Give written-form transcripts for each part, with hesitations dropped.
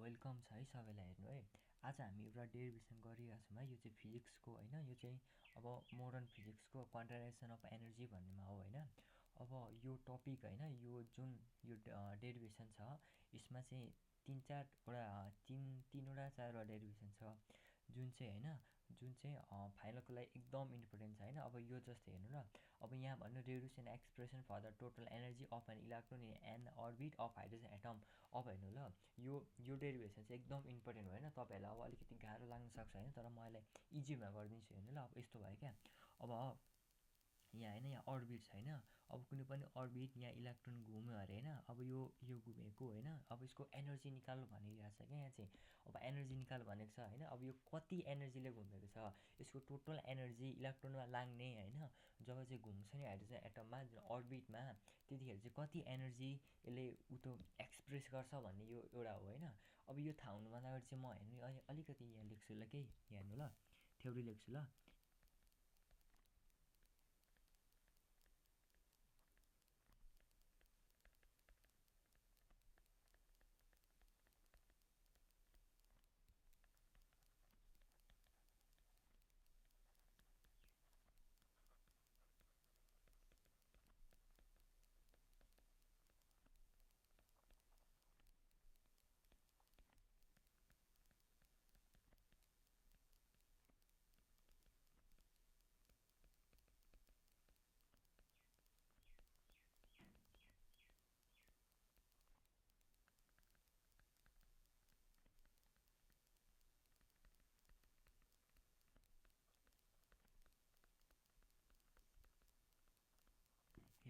Welcome छ है सबैलाई। हेर्नु है, आज हामी एउटा डेरिभेसन गरिरहेको छौँ है। यो चाहिँ फिजिक्सको होइन, यो चाहिँ अब मोडर्न फिजिक्सको क्वान्टाइजेसन अफ एनर्जी भन्नेमा हो होइन। अब यो टपिक होइन, यो जुन यो डेरिभेसन छ यसमा चाहिँ तिनवटा चारवटा डेरिभेसन छ जुन चाहिँ होइन, जुन चाहिँ फाइनलको लागि एकदम इम्पोर्टेन्ट छ होइन। अब यो जस्तै हेर्नु ल, अब यहाँ भन्नु radiation expression for the total energy of an electron in an orbit of hydrogen atom. अब हेर्नु ल, यो डेरिभेसन चाहिँ एकदम इम्पोर्टेन्ट हो होइन। तपाईँहरूलाई अब अलिकति गाह्रो लाग्न सक्छ होइन, तर म यसलाई इजीमा गरिदिन्छु। हेर्नु ल, अब यस्तो भयो क्या। अब यहाँ होइन, यहाँ अर्बिट छ होइन। अब कुनै पनि अर्बिट यहाँ इलेक्ट्रोन घुम्यो अरे होइन। अब यो घुमेको होइन, अब यसको एनर्जी निकाल्नु भनिरहेको छ क्या यहाँ चाहिँ। अब एनर्जी निकाल्नु भनेको छ होइन। अब यो कति एनर्जीले घुमेको छ, यसको टोटल एनर्जी इलेक्ट्रोनमा लाग्ने होइन, जब चाहिँ घुम्छ नि हाइड्रोजन एटममा अर्बिटमा, त्यतिखेर चाहिँ कति एनर्जी यसले एक्सप्रेस गर्छ भन्ने यो एउटा हो होइन। अब यो थाहा हुनुभन्दा अगाडि चाहिँ म हेर्नु अलिकति यहाँ लेख्छु ल, केही हेर्नु ल, थ्योरी लेख्छु ल।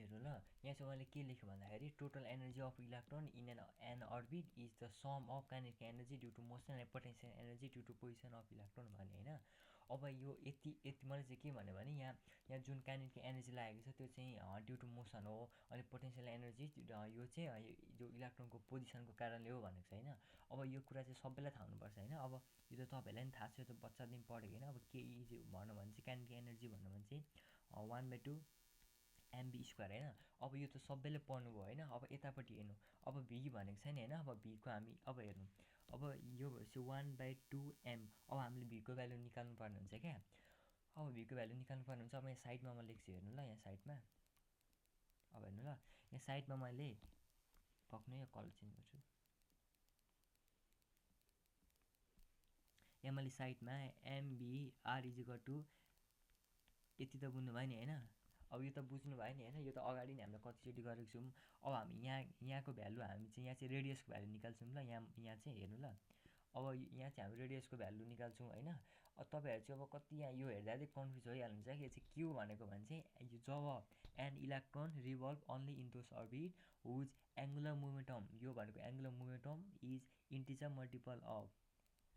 हेर्नु ल, यहाँ चाहिँ मैले के लेखेँ भन्दाखेरि total energy of electron in an orbit is the sum of kinetic energy due to motion and potential energy due to position of electron भने होइन। अब यो यति मैले चाहिँ के भन्यो भने यहाँ जुन काइनेटिक एनर्जी लागेको छ त्यो चाहिँ ड्यु टु मोसन हो, अनि पोटेन्सियल एनर्जी यो चाहिँ यो इलेक्ट्रोनको पोजिसनको कारणले हो भनेको छ होइन। अब यो कुरा चाहिँ सबैलाई थाहा हुनुपर्छ होइन। अब यो त तपाईँहरूलाई पनि थाहा छ, यो त बच्चादेखि पढेको होइन। अब के भनौँ भने चाहिँ काइनेटिक एनर्जी भन्नु भने चाहिँ 1/2 एमबी स्क्वायर होइन। अब यो त सबैले पढ्नुभयो होइन। अब यतापट्टि हेर्नु, अब भी भनेको छैन होइन। अब भीको हामी अब हेर्नु, अब यो भएपछि 1/2 एम। अब हामीले भीको भ्यालु निकाल्नु पर्ने हुन्छ क्या। अब भीको भ्यालु निकाल्नु पर्ने हुन्छ। अब यहाँ साइडमा म लेख्छु हेर्नु ल, यहाँ साइडमा अब हेर्नु ल, यहाँ साइडमा मैले पक्नु यो कलर चेन्ज गर्छु। यहाँ मैले साइडमा एमबिआर इजिकल टु यति त बुझ्नु भयो नि होइन। अब यो त बुझ्नु भयो नि होइन, यो त अगाडि नै हामीले कतिचोटि गरेको छौँ। अब हामी यहाँको भ्यालु हामी चाहिँ यहाँ चाहिँ रेडियसको भ्यालु निकाल्छौँ ल। यहाँ चाहिँ हेर्नु ल, अब यहाँ चाहिँ हामी रेडियसको भ्यालु निकाल्छौँ होइन। अब तपाईँहरू चाहिँ अब कति यहाँ यो हेर्दा चाहिँ कन्फ्युज भइहाल्नुहुन्छ कि यो चाहिँ के हो भनेको भने चाहिँ यो जब an electron revolve only in those orbit whose angular momentum, यो भनेको angular momentum is integer multiple of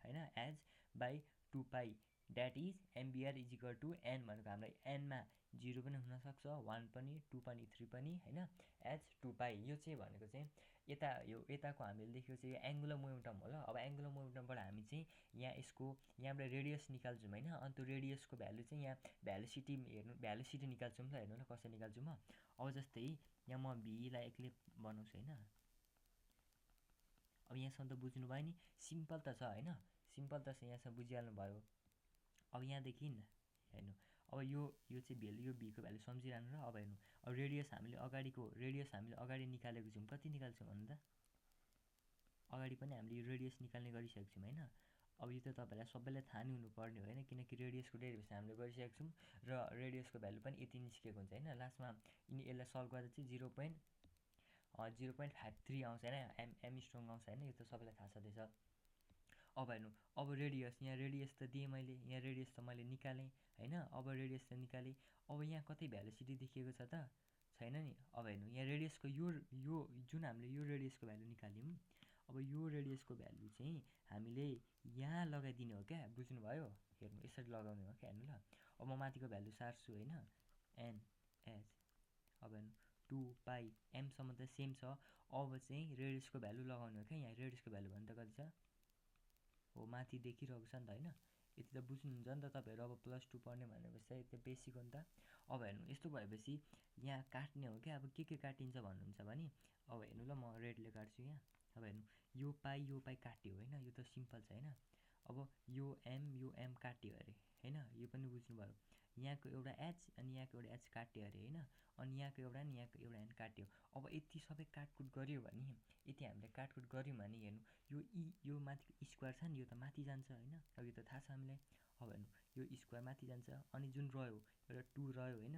होइन h by 2π that is MVR equal to n भनेको हामीलाई एनमा 0 पनि हुनसक्छ, 1 पनि, 2 पनि, 3 पनि होइन, एज 2π। यो चाहिँ भनेको चाहिँ यताको हामीले लेखेको चाहिँ एङ्गुलर मोमेन्टम हो ल। अब एङ्गुलर मोमेन्टमबाट हामी चाहिँ यहाँ यसको यहाँबाट रेडियस निकाल्छौँ होइन। अनि त्यो रेडियसको भ्यालु चाहिँ यहाँ भ्यालुसिटी हेर्नु, भ्यालुसिटी निकाल्छौँ ल। हेर्नु ल कसरी निकाल्छौँ म। अब जस्तै यहाँ म भीलाई एक्लै बनाउँछु होइन। अब यहाँसम्म त बुझ्नु भयो नि, सिम्पल त छ होइन, सिम्पल त छ, यहाँसम्म बुझिहाल्नु भयो। अब यहाँदेखि हेर्नु, अब यो चाहिँ भ्यालु, यो भीको भ्यालु सम्झिरहनु र। अब हेर्नु, अब रेडियस हामीले अगाडि निकालेको छौँ, कति निकाल्छौँ भन्नु त, अगाडि पनि हामीले यो रेडियस निकाल्ने गरिसकेको छौँ होइन। अब यो त तपाईँलाई सबैलाई थाहा नै हुनुपर्ने हो होइन, किनकि रेडियसको डेरिभेसन हामीले गरिसकेको छौँ र रेडियसको भ्यालु पनि यति निस्केको हुन्छ होइन। लास्टमा यसलाई सल्भ गर्दा चाहिँ 0.53 आउँछ होइन, एम स्ट्रङ आउँछ होइन। यो त सबैलाई थाहा छँदैछ। अब हेर्नु, अब रेडियस, यहाँ रेडियस त दिएँ मैले, यहाँ रेडियस त मैले निकालेँ होइन। अब रेडियस त निकालेँ, अब यहाँ कतै भ्यालुसिटी देखिएको छ त छैन नि। अब हेर्नु, यहाँ रेडियसको यो जुन हामीले यो रेडियसको भ्यालु निकाल्यौँ, अब यो रेडियसको भ्यालु चाहिँ हामीले यहाँ लगाइदिने हो क्या, बुझ्नुभयो। हेर्नु यसरी लगाउने हो क्या। हेर्नु ल, अब म माथिको भ्यालु सार्छु होइन, एन एच, अब हेर्नु 2π एमसम्म त सेम छ। अब चाहिँ रेडियसको भ्यालु लगाउने हो क्या यहाँ। रेडियसको भ्यालु भने त कति छ हो, माथि देखिरहेको छ नि त होइन। यति त बुझ्नुहुन्छ नि त तपाईँहरू। अब +2 पढ्ने भनेपछि चाहिँ त्यो बेसिक हो नि त। अब हेर्नु, यस्तो भएपछि यहाँ काट्ने हो क्या। अब के काटिन्छ भन्नुहुन्छ भने अब हेर्नु ल, म रेडले काट्छु यहाँ। अब हेर्नु यो पाई काट्यो होइन, यो त सिम्पल छ होइन। अब यो एम काट्यो अरे होइन, यो पनि बुझ्नुभयो। यहाँको एउटा एच अनि यहाँको एउटा एच काट्यो अरे होइन, अनि यहाँको एउटा नि यहाँको एउटा एन काट्यो। अब यति सबै काटकुट गऱ्यो भने, यति हामीले काटकुट गऱ्यौँ भने हेर्नु यो माथिको स्क्वायर छ नि, यो त माथि जान्छ होइन, अब यो त थाहा छ हामीलाई। अब हेर्नु यो स्क्वायर माथि जान्छ, अनि जुन रह्यो एउटा 2 रह्यो होइन,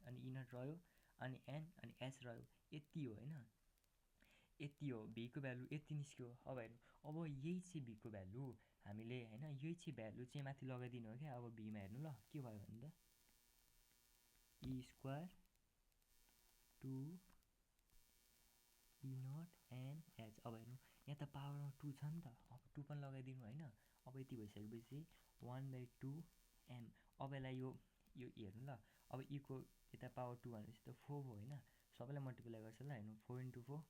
अनि इनट रह्यो, अनि एन अनि एच रह्यो, यति हो होइन, यति हो। भीको भ्यालु यति निस्क्यो। अब हेर्नु अब यही चाहिँ भीको भ्यालु हामीले होइन, यही चाहिँ भ्यालु चाहिँ माथि लगाइदिनु हो क्या। अब भीमा हेर्नु ल के भयो भने त e square 2 e naught n h. अब हेर्नु यहाँ त पावरमा 2 छ नि त, अब 2 पनि लगाइदिनु होइन। अब यति भइसकेपछि 1/2 एम। अब यसलाई यो हेर्नु ल, अब ईको यता पावर 2 भनेपछि त 4 भयो होइन, सबैलाई मल्टिप्लाई गर्छ ल। हेर्नु 4 × 4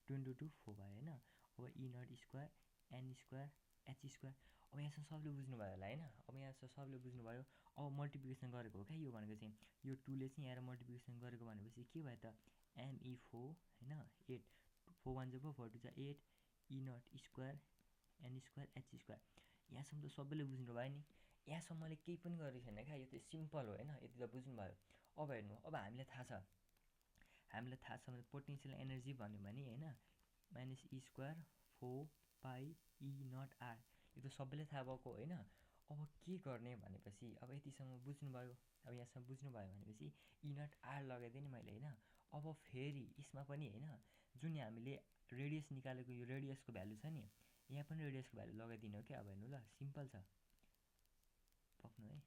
22 4 भयो होइन। अब e naught square n square h square. अब यहाँसम्म सबले बुझ्नुभयो होला होइन, अब यहाँसम्म सबले बुझ्नुभयो। अब मल्टिप्लिकेसन गरेको हो क्या यो भनेको चाहिँ, यो 2ले चाहिँ यहाँ मल्टिप्लिकेसन गरेको भनेपछि के भयो त ME4 होइन 8, 4 1 4 4 2 8 e naught square n square h square. यहाँसम्म त सबैले बुझ्नुभयो नि, यहाँसम्म मैले केही पनि गरेको छैन क्या, यो त सिम्पल हो होइन, यति त बुझ्नुभयो। अब हेर्नु अब हामीलाई थाहा छ भने पोटेन्सियल एनर्जी भन्यो भने होइन minus e square 4 pi e naught r, यो त सबैले थाहा भएको होइन। अब के गर्ने भनेपछि अब यतिसम्म बुझ्नुभयो, अब यहाँसम्म बुझ्नुभयो भनेपछि ई नट आर लगाइदिएँ नि मैले होइन। अब फेरि यसमा पनि होइन जुन हामीले रेडियस निकालेको यो रेडियसको भ्यालु छ नि, यहाँ पनि रेडियसको भ्यालु लगाइदिनु हो क्या। अब हेर्नु ल सिम्पल छ, पक्नु है।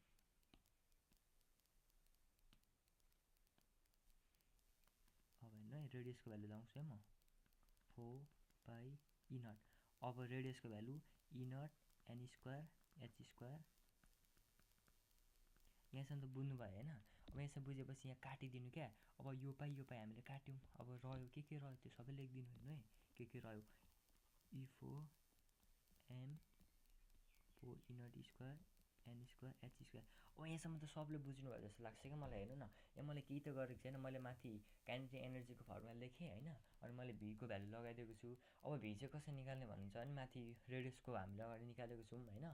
अब हेर्नु है रेडियसको भ्यालु लगाउँछु है म 4 पाई ई नट। अब रेडियसको value e naught n square h square. यहाँसम्म त बुझ्नुभयो होइन। अब यहाँसम्म बुझेपछि यहाँ काटिदिनु क्या। अब यो पाइ हामीले काट्यौँ। अब रह्यो के रह्यो त्यो सबै लेखिदिनु हेर्नु है, के रह्यो E4 M4 e naught square n square h square. अब यहाँसम्म त सबले बुझ्नुभयो जस्तो लाग्छ क्या मलाई। हेर्नु न यहाँ मैले केही त गरेको छैन, मैले माथि काइनेटिक एनर्जीको फर्मुला लेखेँ होइन, अनि मैले भीको भ्यालु लगाइदिएको छु। अब भी चाहिँ कसरी निकाल्ने भन्नुहुन्छ भने माथि रेडियसको हामीले अगाडि निकालेको छौँ होइन।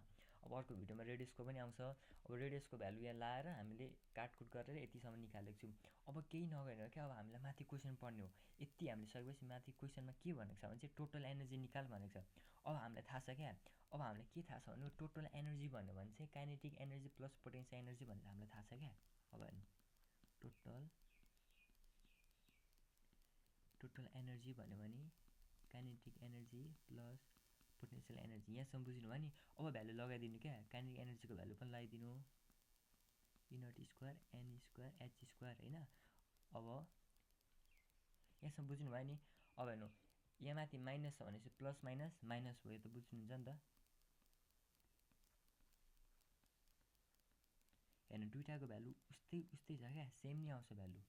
अब अर्को भिडियोमा रेडियसको पनि आउँछ। अब रेडियसको भ्यालु यहाँ लाएर हामीले काटकुट गरेर यतिसम्म निकालेको छौँ। अब केही नगरेर क्या, अब हामीलाई माथि क्वेसन पढ्ने हो। यति हामीले सकेपछि माथि क्वेसनमा के भनेको छ भने चाहिँ टोटल एनर्जी निकाल भनेको छ। अब हामीलाई थाहा छ क्या, अब हामीलाई के थाहा छ भने टोटल एनर्जी भन्यो भने चाहिँ kinetic energy plus potential energy भनेर हामीलाई थाहा छ क्या। अब हेर्नु टोटल एनर्जी भन्यो भने kinetic energy plus potential energy. यहाँसम्म बुझ्नुभयो नि। अब भ्यालु लगाइदिनु क्या, काइनेटिक एनर्जीको भ्यालु पनि लगाइदिनु e naught square n square h square होइन। अब यहाँसम्म बुझ्नुभयो नि। अब हेर्नु यहाँ माथि माइनस छ भनेपछि प्लस माइनस माइनस भयो, त बुझ्नुहुन्छ नि त। हेर्नु दुइटाको भ्यालु उस्तै छ क्या, सेम नै आउँछ भ्यालु।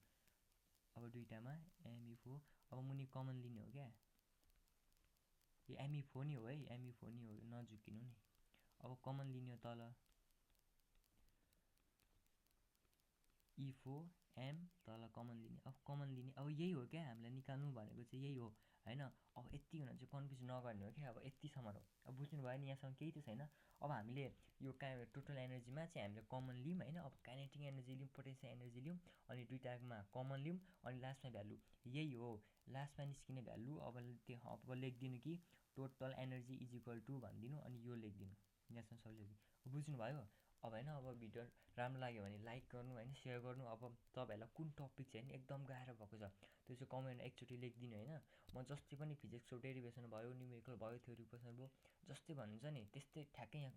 अब दुइटामा ME4, अब मुनि कमन लिने हो क्या, यो ME4 नै हो है, ME4 नै हो, नझुक्किनु नि। अब कमन लिने हो तल E4 M, तल कमन लिने। अब कमन लिने अब यही हो क्या, हामीलाई निकाल्नु भनेको चाहिँ यही हो होइन। अब यति हुन चाहिँ कन्फ्युज नगर्ने हो क्या। अब यतिसम्म हो, अब बुझ्नुभयो नि। यहाँसम्म केही त छैन। अब हामीले यो टोटल एनर्जीमा चाहिँ हामीले कमन लियौँ होइन। अब काइनेटिक एनर्जी लियौँ पोटेन्सियल एनर्जी लियौँ, अनि दुइटामा कमन लियौँ, अनि लास्टमा भ्यालु यही हो, लास्टमा निस्किने भ्यालु। अब लेखिदिनु कि total energy is equal to भनिदिनु, अनि यो लेखिदिनु। यहाँसम्म सबले बुझ्नुभयो। अब होइन अब भिडियो राम्रो लाग्यो भने लाइक गर्नु होइन, सेयर गर्नु। अब तपाईँहरूलाई कुन टपिक चाहिँ होइन एकदम गाह्रो भएको छ त्यो चाहिँ कमेन्टमा एकचोटि लेखिदिनु होइन। म जस्तै पनि फिजिक्सको डेरिभेसन भयो, न्युमेरिकल भयो, थ्योरी क्वेसन भयो, जस्तै भन्नुहुन्छ नि त्यस्तै ठ्याक्कै यहाँ